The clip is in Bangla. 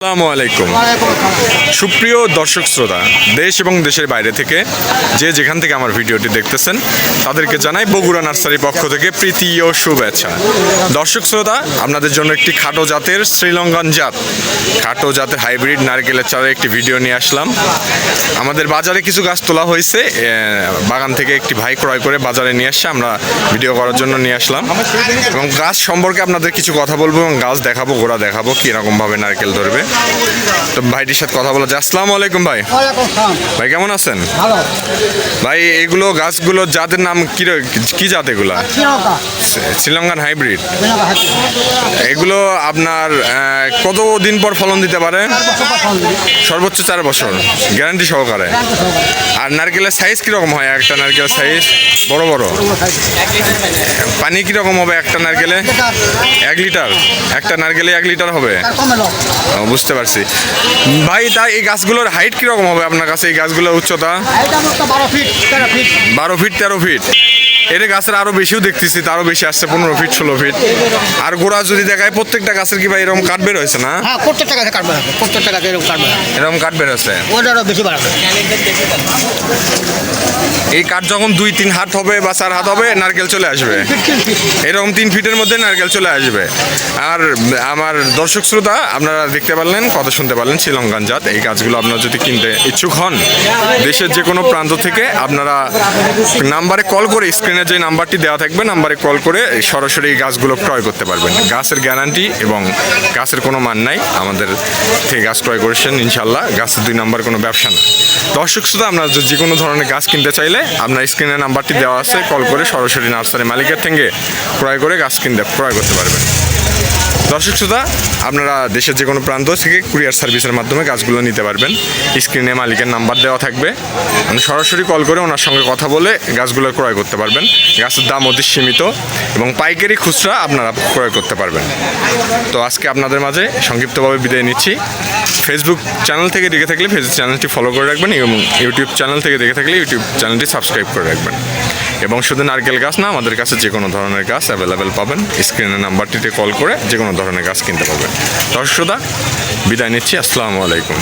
আসসালামু আলাইকুম সুপ্রিয় দর্শক শ্রোতা, দেশ এবং দেশের বাইরে থেকে যে যেখান থেকে আমার ভিডিওটি দেখতেছেন তাদেরকে জানাই বগুড়া নার্সারির পক্ষ থেকে প্রীতি ও শুভেচ্ছা। দর্শক শ্রোতা, আপনাদের জন্য একটি খাটো জাতের শ্রীলঙ্কান জাত খাটো জাতের হাইব্রিড নারকেলের চারার একটি ভিডিও নিয়ে আসলাম। আমাদের বাজারে কিছু গাছ তোলা হয়েছে, বাগান থেকে একটি ভাই ক্রয় করে বাজারে নিয়ে আসছে, আমরা ভিডিও করার জন্য নিয়ে আসলাম এবং গাছ সম্পর্কে আপনাদের কিছু কথা বলবো এবং গাছ দেখাবো, গোড়া দেখাবো কীরকমভাবে নারকেল ধরবে। তো ভাইটির সাথে কথা বলা যায়। আসসালামু আলাইকুম ভাই। ভাই কেমন আছেন? ভাই এগুলো গাছগুলো জাতের নাম কি জাত? এগুলা শ্রীলঙ্কান হাইব্রিড। এগুলো আপনার কত দিন পর ফলন দিতে পারে? সর্বোচ্চ 4 বছর গ্যারান্টি সহকারে। আর নারকেলের সাইজ কিরকম হয়? একটা নারকেলের সাইজ বড় বড়। পানি কিরকম হবে একটা নারকেলে? 1 লিটার। একটা নারকেলে 1 লিটার হবে। বুঝতে পারছি ভাই। তাই এই গাছগুলোর হাইট কিরকম হবে আপনার কাছে? এই গাছগুলোর উচ্চতা 12 ফিট 13 ফিট। এটা গাছের আরো বেশিও দেখতেছি, তারও বেশি আসছে 15 ফিট 16 ফিট। আর গোড়া যদি দেখায় প্রত্যেকটা গাছের কি ভাই এরকম কাঠ বের হয়েছে না? হ্যাঁ, প্রত্যেকটা গাছে কাটবে, প্রত্যেকটা গাছে এরকম কাঠ বের হয়েছে। ওটারও বেশি বাড়বে। এই কাঠ যখন 2-3 হাত হবে বা 4 হাত হবে নারকেল চলে আসবে। এরকম 3 ফিটের মধ্যে নারকেল চলে আসবে। আর আমার দর্শক শ্রোতা, আপনারা দেখতে পারলেন, কথা শুনতে পারলেন, শ্রীলঙ্কান জাত এই গাছগুলো আপনারা যদি কিনতে ইচ্ছুক হন, দেশের যে কোনো প্রান্ত থেকে আপনারা নাম্বারে কল করে, স্ক্রিনে যে নাম্বারটি দেওয়া থাকবে নাম্বারে কল করে সরাসরি এই গাছগুলো ক্রয় করতে পারবেন। গাছের গ্যারান্টি এবং গাছের কোনো মান নাই। আমাদের থেকে গাছ ক্রয় করেছেন ইনশাল্লাহ। গাছের 2 নাম্বার কোনো ব্যবসা না। দর্শক শ্রোতা, আপনারা যে কোনো ধরনের গাছ কিনতে চাইলে আপনার স্ক্রিনে নাম্বারটি দেওয়া আছে, কল করে সরাসরি নার্সারি মালিকের থেকে ক্রয় করে গাছ ক্রয় করতে পারবেন। দর্শক শ্রোতা, আপনারা দেশের যে কোনো প্রান্ত থেকে কুরিয়ার সার্ভিসের মাধ্যমে গাছগুলো নিতে পারবেন। স্ক্রিনে মালিকের নাম্বার দেওয়া থাকবে, মানে সরাসরি কল করে ওনার সঙ্গে কথা বলে গাছগুলো ক্রয় করতে পারবেন। গাছের দাম অতি সীমিত এবং পাইকারি খুচরা আপনারা ক্রয় করতে পারবেন। তো আজকে আপনাদের মাঝে সংক্ষিপ্তভাবে বিদায় নিচ্ছি। ফেসবুক চ্যানেল থেকে দেখে থাকলে ফেসবুক চ্যানেলটি ফলো করে রাখবেন এবং ইউটিউব চ্যানেল থেকে দেখে থাকলে ইউটিউব চ্যানেলটি সাবস্ক্রাইব করে রাখবেন। এবং শুধু নারকেল গাছ না, আমাদের কাছে যে কোনো ধরনের গাছ অ্যাভেলেবেল পাবেন। স্ক্রিনের নাম্বারটিতে কল করে যে কোনো ধরনের গাছ কিনতে পারবেন। দর্শক শ্রোতা, বিদায় নিচ্ছি। আসসালামু আলাইকুম।